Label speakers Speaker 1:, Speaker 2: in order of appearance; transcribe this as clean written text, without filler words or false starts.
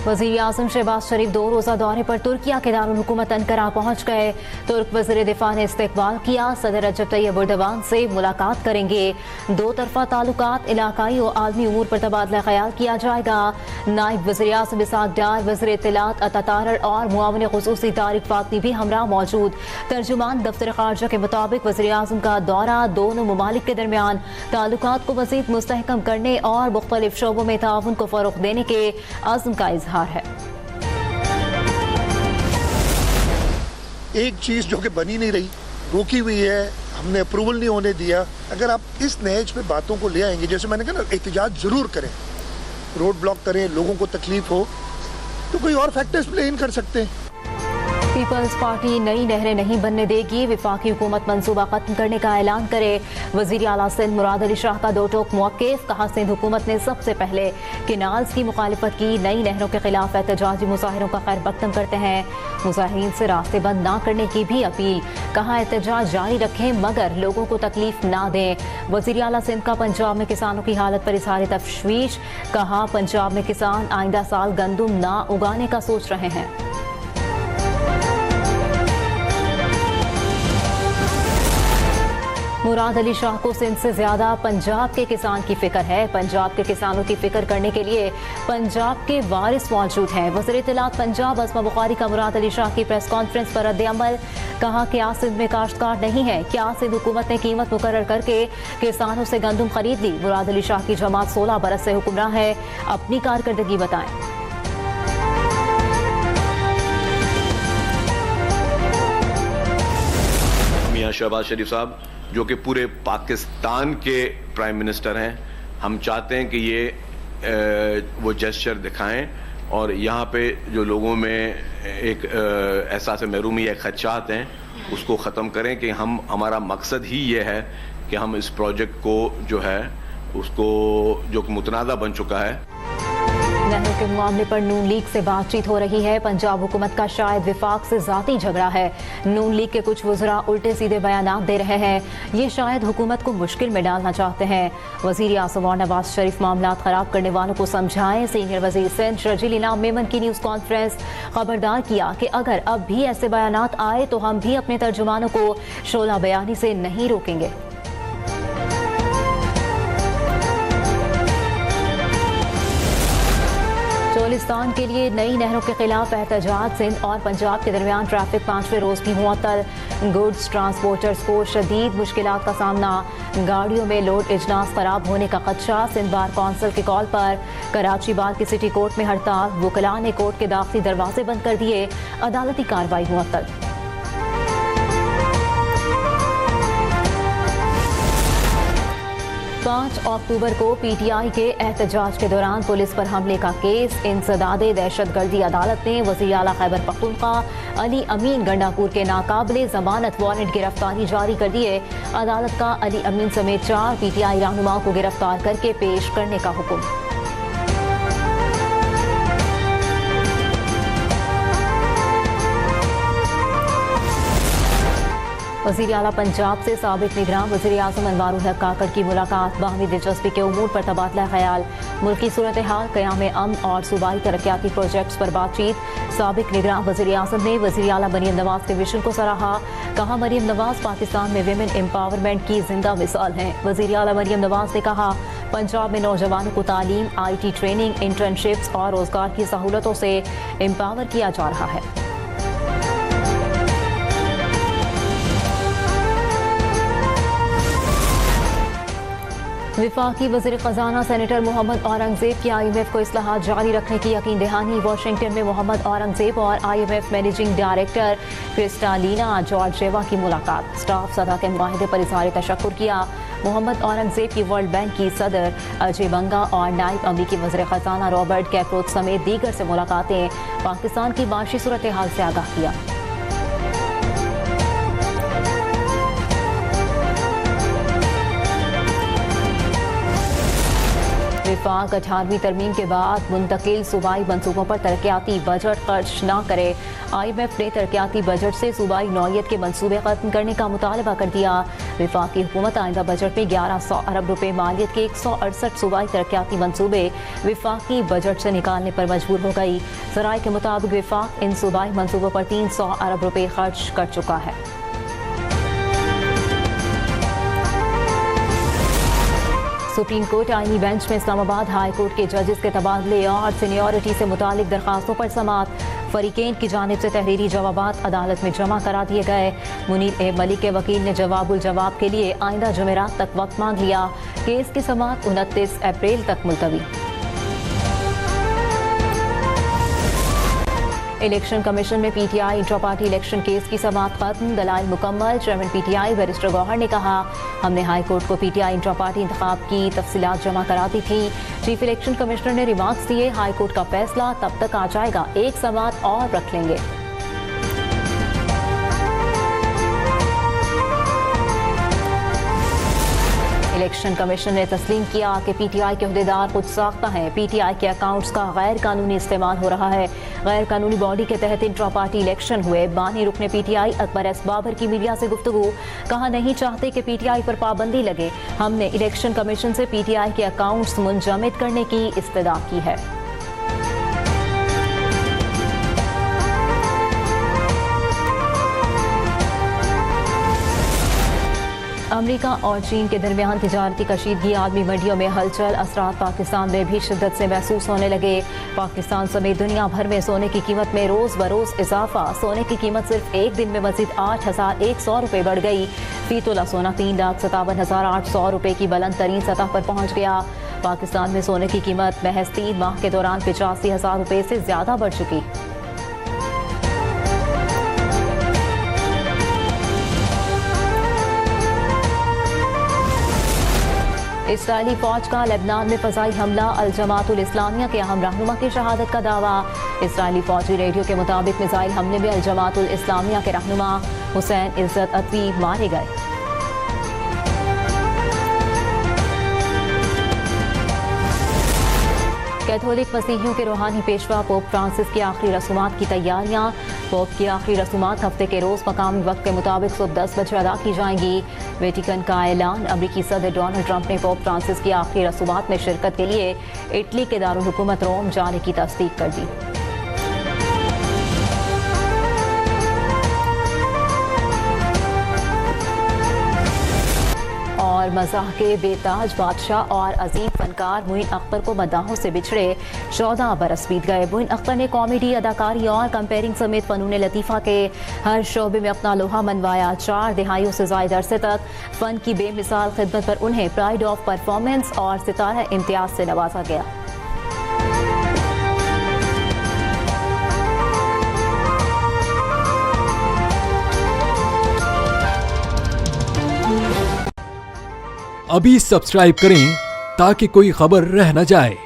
Speaker 1: वज़ीर आज़म शहबाज शरीफ 2 रोज़ा दौरे पर तुर्किया के दारुल हुकूमत अंकारा पहुँच गए। तुर्क वज़ीर दिफा ने इस्तकबाल किया। सदर रजब तैयब एर्दोगान से मुलाकात करेंगे। 2 तरफ़ा ताल्लुकात, इलाकाई और आलमी उमूर पर तबादला ख्याल किया जाएगा। नायब वज़ीर आज़म इसहाक डार, वज़ीर इत्तलात अता तारड़ और मुआविन ख़ुसूसी तारिक फातमी भी हमरा मौजूद। तर्जुमान दफ्तर ख़ारजा के मुताबिक वज़ीर आज़म का दौरा दोनों ममालिक के दरमियान ताल्लुकात को मज़ीद मुस्तहकम करने और मुख्तलिफ शोबों में ताउन को फ़रोग़ देने के अज़्म का इजहार है।
Speaker 2: एक चीज जो कि बनी नहीं रही, रोकी हुई है, हमने अप्रूवल नहीं होने दिया। अगर आप इस नहज पे बातों को ले आएंगे, जैसे मैंने कहा ना, एहतजाज जरूर करें, रोड ब्लॉक करें, लोगों को तकलीफ हो तो कोई और फैक्टर्स प्ले इन कर सकते हैं।
Speaker 1: पीपल्स पार्टी नई नहरें नहीं बनने देगी। विफाकी हुकूमत मंसूबा खत्म करने का ऐलान करे। वज़ीर आला सिंध मुराद अली शाह का 2 टोक मौक़िफ़। कहा, सिंध हुकूमत ने सबसे पहले किनाल्स की मुखालिफत की। नई नहरों के खिलाफ एहतजाजी मुजाहिरों का खैर मकदम करते हैं। मुजाहिरीन से रास्ते बंद ना करने की भी अपील। कहा, एहतजाज जारी रखें मगर लोगों को तकलीफ ना दें। वज़ीर आला सिंध का पंजाब में किसानों की हालत पर इज़हार तशवीश। कहा, पंजाब में किसान आइंदा साल गंदुम ना उगाने का सोच रहे हैं। मुराद अली शाह को सिंध से ज्यादा पंजाब के किसान की फिक्र है। पंजाब के किसानों की फिक्र करने के लिए पंजाब के वारिस मौजूद हैं। वज़ीर इत्तलात पंजाब अस्मा बुखारी का मुराद अली शाह की प्रेस कॉन्फ्रेंस पर रद्द-ए-अमल। कहा, क्या सिंध में काश्तकार नहीं है? क्या सिंध हुकूमत ने कीमत मुकर्रर करके किसानों से गंदुम खरीद ली? मुराद अली शाह की जमात 16 बरस से हुक्मरान है। अपनी कारकर्दगी बताएं।
Speaker 3: मियां शहबाज शरीफ साहब जो कि पूरे पाकिस्तान के प्राइम मिनिस्टर हैं, हम चाहते हैं कि ये वो जेस्चर दिखाएं और यहाँ पे जो लोगों में एक एहसास महरूमी या खदशात हैं उसको ख़त्म करें कि हमारा मकसद ही ये है कि हम इस प्रोजेक्ट को जो है उसको जो मुतनाज़ा बन चुका है।
Speaker 1: नहरों के मामले पर नून लीग से बातचीत हो रही है। पंजाब हुकूमत का शायद विफाक से जाती झगड़ा है। नून लीग के कुछ वज़रा उल्टे सीधे बयानात दे रहे हैं। ये शायद हुकूमत को मुश्किल में डालना चाहते हैं। वज़ीर आज़म और नवाज शरीफ मामलात खराब करने वालों को समझाएं। सीनियर वज़ीर सिंध शर्जील इनाम मेमन की न्यूज़ कॉन्फ्रेंस। खबरदार किया कि अगर अब भी ऐसे बयानात आए तो हम भी अपने तर्जुमानों को शोला बयानी से नहीं रोकेंगे। चोलिस्तान के लिए नई नहरों के खिलाफ एहतजाज। सिंध और पंजाब के दरमियान ट्रैफिक 5वें रोज भी मुअत्तल। गुड्स ट्रांसपोर्टर्स को शदीद मुश्किलात का सामना। गाड़ियों में लोड इजलास खराब होने का खदशा। सिंध बार कौंसिल के कॉल पर कराची बार की सिटी कोर्ट में हड़ताल। वकला ने कोर्ट के दाखिली दरवाजे बंद कर दिए। अदालती कार्रवाई मुअत्तल। 5 अक्टूबर को पीटीआई के एहतजाज के दौरान पुलिस पर हमले का केस। इंसदादे दहशतगर्दी अदालत ने वज़ीर आला खैबर पख्तूनख्वा अली अमीन गंडापुर के नाकाबिले जमानत वारंट गिरफ्तारी जारी कर दिए। अदालत का अली अमीन समेत 4 पीटीआई रहनुमाओं को गिरफ्तार करके पेश करने का हुक्म। वज़ीर आला पंजाब से साबिक निगरान वज़ीर आज़म अनवारुल हक काकड़ की मुलाकात। बाहमी दिलचस्पी के उमूर पर तबादला ख्याल। मुल्की सूरत हाल, क़याम अमन और सूबाई तरक्याती प्रोजेक्ट्स पर बातचीत। साबिक निगरान वज़ीर आज़म ने वज़ीर आला मरियम नवाज के विजन को सराहा। कहा, मरियम नवाज पाकिस्तान में विमेन एम्पावरमेंट की जिंदा मिसाल हैं। वज़ीर आला मरियम नवाज ने कहा, पंजाब में नौजवानों को तालीम, IT ट्रेनिंग, इंटर्नशिप्स और रोजगार की सहूलतों से एम्पावर किया जा रहा है। विफाकी वज़ीर ख़जाना सेनेटर मोहम्मद औरंगज़ेब की IMF को इस्लाहात जारी रखने की यकीन दहानी। वाशिंगटन में मोहम्मद औरंगज़ेब और IMF managing director Kristalina Georgieva की मुलाकात। स्टाफ सतह के मुआहदे पर इज़हार तशक्कुर किया। मोहम्मद औरंगज़ेब की वर्ल्ड बैंक की सदर अजय बंगा और नायब अमरीकी वज़ीर ख़जाना रॉबर्ट कैपरोथ समेत दीगर से मुलाकातें। पाकिस्तान की माशी सूरत हाल से आगाह किया। विफाक 18वीं तरमीम के बाद मुंतकिल सूबाई मनसूबों पर तरक्याती बजट खर्च न करे। IMF ने तरक्याती बजट से सूबाई नौयत के मनसूबे खत्म करने का मुतालबा कर दिया। विफाकी हुकूमत आइंदा बजट में 1100 अरब रुपए मालियत के 168 सूबाई तरक्याती मनसूबे विफाकी बजट से निकालने पर मजबूर हो गई। ज़राए के मुताबिक विफाक इन सूबाई मनसूबों पर 300 अरब रुपए खर्च कर चुका है। सुप्रीम कोर्ट आईनी बेंच में इस्लामाबाद हाई कोर्ट के जजेस के तबादले और सीनियरिटी से मुतालिक दरखास्तों पर समाअत। फरीकेन की जानिब से तहरीरी जवाबात अदालत में जमा करा दिए गए। मुनीर ए मलिक के वकील ने जवाबुल जवाब के लिए आइंदा जुमेरात तक वक्त मांग लिया। केस की समाअत 29 अप्रैल तक मुलतवी। इलेक्शन कमीशन में PTI intra party election case की समाअत खत्म, दलाइल मुकम्मल। चेयरमैन PTI बैरिस्टर गौहर ने कहा, हमने हाई कोर्ट को PTI इंट्रा पार्टी इंतखाब की तफसीलात जमा करा दी थी। चीफ इलेक्शन कमिश्नर ने रिमार्क्स दिए, हाई कोर्ट का फैसला तब तक आ जाएगा, एक समाअत और रख लेंगे। इलेक्शन कमीशन ने तस्लीम किया कि PTI के अहदेदार खुद साख्ता हैं। PTI के अकाउंट्स का गैर कानूनी इस्तेमाल हो रहा है। गैर कानूनी बॉडी के तहत इंट्रा पार्टी इलेक्शन हुए। बानी रुकने PTI अकबर एस बाबर की मीडिया से गुफ्तगू, कहा नहीं चाहते कि PTI पर पाबंदी लगे। हमने इलेक्शन कमीशन से PTI के अकाउंट्स मुंजमद करने की इस्तदा की है। अमेरिका और चीन के दरमियान तिजारती कशीदगी, आदमी मंडियों में हलचल, असरात पाकिस्तान में भी शिद्दत से महसूस होने लगे। पाकिस्तान समेत दुनिया भर में सोने की कीमत में रोज़ बरोज़ इजाफा। सोने की कीमत सिर्फ एक दिन में मजीद 8,100 रुपये बढ़ गई। फी तोला सोना 3,57,800 रुपये की बुलंद तरीन सतह पर पहुँच गया। पाकिस्तान में सोने की कीमत महज 3 माह के दौरान 85,000 रुपये से ज़्यादा बढ़ चुकी। इस्राइली फौज का लेबनान में फजाई हमला, अल जमातुल इस्लामिया के अहम रहनुमा की शहादत का दावा। इस्राइली फौजी रेडियो के मुताबिक मिसाइल हमले में अल जमातुल इस्लामिया के रहनुमा हुसैन इज्जत अतवी मारे गए। कैथोलिक मसीहियों के रूहानी पेशवा पोप फ्रांसिस की आखिरी रसूमात की तैयारियां। पोप की आखिरी रसूमात हफ्ते के रोज़ मकामी वक्त के मुताबिक सुबह 10 बजे अदा की जाएंगी। वेटिकन का ऐलान। अमरीकी सदर डोनाल्ड ट्रंप ने पोप फ्रांसिस की आखिरी रसूमात में शिरकत के लिए इटली के दारुल हुकूमत रोम जाने की तस्दीक कर दी। और मज़ाह के बेताज बादशाह और अजीम फनकार मोइन अख्तर को मदाहों से बिछड़े 14 बरस बीत गए। मोइन अख्तर ने कॉमेडी, अदाकारी और कंपेयरिंग समेत फनून लतीफ़ा के हर शोबे में अपना लोहा मनवाया। 4 दिहाइयों से ज़ायद अरसे तक फ़न की बेमिसाल खिदमत पर उन्हें प्राइड ऑफ परफॉर्मेंस और सितारा इम्तियाज से नवाजा गया।
Speaker 4: अभी सब्सक्राइब करें ताकि कोई खबर रह न जाए।